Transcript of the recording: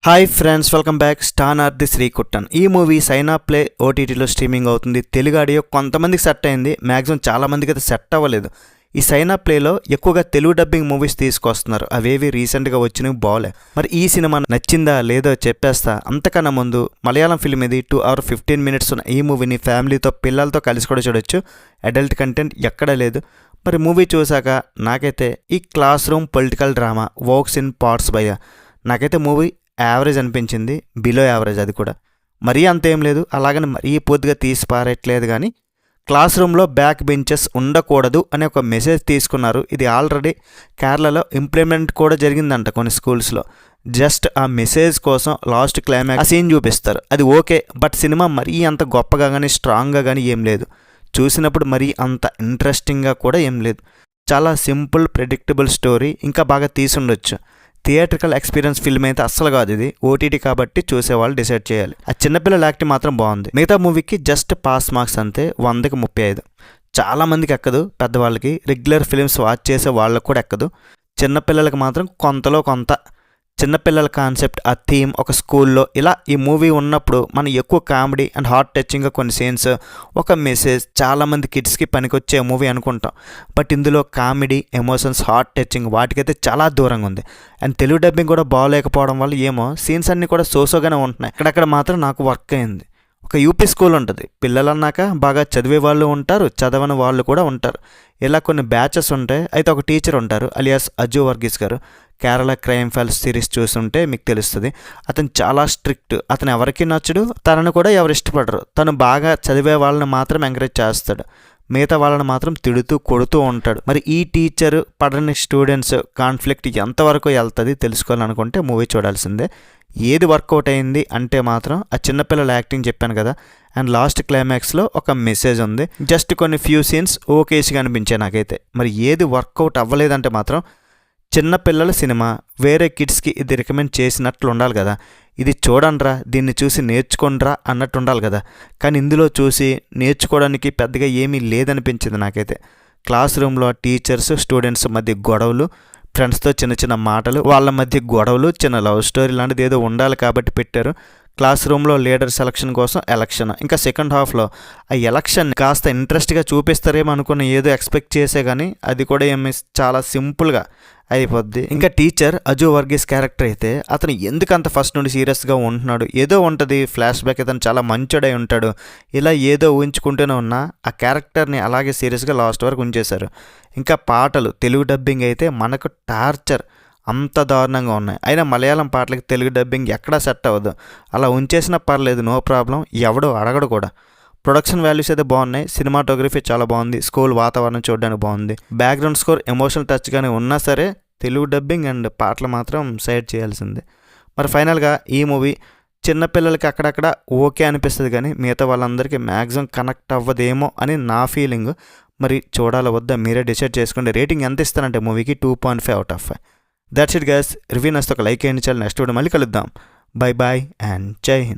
Hi friends, welcome back. Sthanarthi Sreekuttan. ఈ movie Saina Play ఓటీటీలో streaming అవుతుంది. తెలుగు ఆడియో కొంతమందికి సెట్ అయింది, మ్యాక్సిమం చాలామందికి అయితే సెట్ అవ్వలేదు. ఈ సైనా ప్లేలో ఎక్కువగా తెలుగు డబ్బింగ్ మూవీస్ తీసుకొస్తున్నారు. అవేవి రీసెంట్గా వచ్చినవి బాలే. మరి ఈ సినిమా నచ్చిందా లేదో చెప్పేస్తా. అంతకన్నా ముందు మలయాళం ఫిల్మ్ ఇది 2 hours 15 minutes ఉన్న ఈ మూవీని ఫ్యామిలీతో పిల్లలతో కలిసి కూడా చూడొచ్చు. అడల్ట్ కంటెంట్ ఎక్కడా లేదు. మరి మూవీ చూసాక నాకైతే ఈ class room political drama works in parts భయ్య. నాకైతే మూవీ యావరేజ్ అనిపించింది, బిలో యావరేజ్. అది కూడా మరీ అంతేం లేదు, అలాగని మరీ పూర్తిగా తీసి పారేయట్లేదు. కానీ క్లాస్ రూమ్లో బ్యాక్ బెంచెస్ ఉండకూడదు అనే ఒక మెసేజ్ తీసుకున్నారు. ఇది ఆల్రెడీ కేరళలో ఇంప్లిమెంట్ కూడా జరిగిందంట కొన్ని స్కూల్స్లో. జస్ట్ ఆ మెసేజ్ కోసం లాస్ట్ క్లైమాక్స్ ఆ సీన్ చూపిస్తారు, అది ఓకే. బట్ సినిమా మరీ అంత గొప్పగా కానీ స్ట్రాంగ్గా కానీ ఏం లేదు. చూసినప్పుడు మరీ అంత ఇంట్రెస్టింగ్గా కూడా ఏం లేదు. చాలా సింపుల్ ప్రెడిక్టబుల్ స్టోరీ. ఇంకా బాగా తీసుండొచ్చు. థియేట్రికల్ ఎక్స్పీరియన్స్ ఫిల్మ్ అయితే అస్సలు కాదు. ఇది ఓటీటీ కాబట్టి చూసేవాళ్ళు డిసైడ్ చేయాలి. ఆ చిన్నపిల్లల యాక్టింగ్ మాత్రం బాగుంది. మిగతా మూవీకి జస్ట్ పాస్ మార్క్స్ అంతే, 100కి 35. చాలామందికి ఎక్కదు, పెద్దవాళ్ళకి రెగ్యులర్ ఫిల్మ్స్ వాచ్ చేసే వాళ్ళకు కూడా ఎక్కదు. చిన్నపిల్లలకి మాత్రం కొంతలో కొంత. చిన్నపిల్లల కాన్సెప్ట్, ఆ థీమ్, ఒక స్కూల్లో ఇలా ఈ మూవీ ఉన్నప్పుడు మనం ఎక్కువ కామెడీ అండ్ హార్ట్ టచింగ్గా కొన్ని సీన్స్, ఒక మెసేజ్, చాలామంది కిడ్స్కి పనికొచ్చే మూవీ అనుకుంటాం. బట్ ఇందులో కామెడీ, ఎమోషన్స్, హార్ట్ టచింగ్ వాటికైతే చాలా దూరంగా ఉంది. అండ్ తెలుగు డబ్బింగ్ కూడా బాగోలేకపోవడం వల్ల ఏమో సీన్స్ అన్నీ కూడా సోసోగానే ఉంటున్నాయి. అక్కడక్కడ మాత్రం నాకు వర్క్ అయింది. ఒక యూపీ స్కూల్ ఉంటుంది. పిల్లలు అన్నాక బాగా చదివే వాళ్ళు ఉంటారు, చదవని వాళ్ళు కూడా ఉంటారు. ఇలా కొన్ని బ్యాచెస్ ఉంటాయి. అయితే ఒక టీచర్ ఉంటారు, అలియాస్ అజు వర్గీస్ గారు. కేరళ క్రైమ్ ఫైల్స్ సిరీస్ చూస్తుంటే మీకు తెలుస్తుంది. అతను చాలా స్ట్రిక్ట్. అతను ఎవరికి నచ్చడు, తనను కూడా ఎవరు ఇష్టపడరు. తను బాగా చదివే వాళ్ళని మాత్రం ఎంకరేజ్ చేస్తాడు, మిగతా వాళ్ళని మాత్రం తిడుతూ కొడుతూ ఉంటాడు. మరి ఈ టీచర్ పడని స్టూడెంట్స్ కాన్ఫ్లిక్ట్ ఎంతవరకు వెళ్తుంది తెలుసుకోవాలనుకుంటే మూవీ చూడాల్సిందే. ఏది వర్కౌట్ అయింది అంటే మాత్రం ఆ చిన్నపిల్లల యాక్టింగ్ చెప్పాను కదా, అండ్ లాస్ట్ క్లైమాక్స్లో ఒక మెసేజ్ ఉంది. జస్ట్ కొన్ని ఫ్యూ సీన్స్ ఓకేస్గా అనిపించాయి నాకైతే. మరి ఏది వర్కౌట్ అవ్వలేదంటే మాత్రం చిన్నపిల్లల సినిమా, వేరే కిడ్స్కి ఇది రికమెండ్ చేసినట్లు ఉండాలి కదా. ఇది చూడండిరా, దీన్ని చూసి నేర్చుకోండిరా అన్నట్టు ఉండాలి కదా. కానీ ఇందులో చూసి నేర్చుకోవడానికి పెద్దగా ఏమీ లేదనిపించింది నాకైతే. క్లాస్ రూమ్లో టీచర్స్ స్టూడెంట్స్ మధ్య గొడవలు, ఫ్రెండ్స్తో చిన్న చిన్న మాటలు, వాళ్ళ మధ్య గొడవలు, చిన్న లవ్ స్టోరీ లాంటిది ఏదో ఉండాలి కాబట్టి పెట్టారు. క్లాస్ రూమ్లో లీడర్ సెలక్షన్ కోసం ఎలక్షన్, ఇంకా సెకండ్ హాఫ్లో ఆ ఎలక్షన్ కాస్త ఇంట్రెస్ట్గా చూపిస్తారేమో అనుకున్న ఏదో ఎక్స్పెక్ట్ చేసే, కానీ అది కూడా ఏమి చాలా సింపుల్గా అయిపోద్ది. ఇంకా టీచర్ అజు వర్గీస్ క్యారెక్టర్ అయితే అతను ఎందుకు అంత ఫస్ట్ నుండి సీరియస్గా ఉంటున్నాడు, ఏదో ఉంటుంది ఫ్లాష్ బ్యాక్, అతను చాలా మంచోడై ఉంటాడు, ఇలా ఏదో ఊహించుకుంటూనే ఉన్నా ఆ క్యారెక్టర్ని అలాగే సీరియస్గా లాస్ట్ వరకు ఉంచేశారు. ఇంకా పాటలు, తెలుగు డబ్బింగ్ అయితే మనకు టార్చర్, అంత దారుణంగా ఉన్నాయి. అయినా మలయాళం పాటలకి తెలుగు డబ్బింగ్ ఎక్కడా సెట్ అవ్వదు. అలా ఉంచేసినా పర్లేదు, నో ప్రాబ్లం, ఎవడో అడగడు కూడా. ప్రొడక్షన్ వాల్యూస్ అయితే బాగున్నాయి, సినిమాటోగ్రఫీ చాలా బాగుంది, స్కూల్ వాతావరణం చూడడానికి బాగుంది, బ్యాక్గ్రౌండ్ స్కోర్ ఎమోషనల్ టచ్గానే ఉన్నా సరే తెలుగు డబ్బింగ్ అండ్ పాటలు మాత్రం సైడ్ చేయాల్సిందే. మరి ఫైనల్గా ఈ మూవీ చిన్నపిల్లలకి అక్కడక్కడ ఓకే అనిపిస్తుంది, కానీ మిగతా వాళ్ళందరికీ మ్యాక్సిమం కనెక్ట్ అవ్వదేమో అని నా ఫీలింగ్. మరి చూడాలా వద్దా మీరే డిసైడ్ చేసుకోండి. రేటింగ్ ఎంత ఇస్తానంటే మూవీకి 2.5/5. That's it guys. రివ్యూ నచ్చితే ఒక లైక్ చేయండి. చాలా నెక్స్ట్ వీడియో మళ్ళీ కలుద్దాం. బై బాయ్ అండ్ జై హింద్.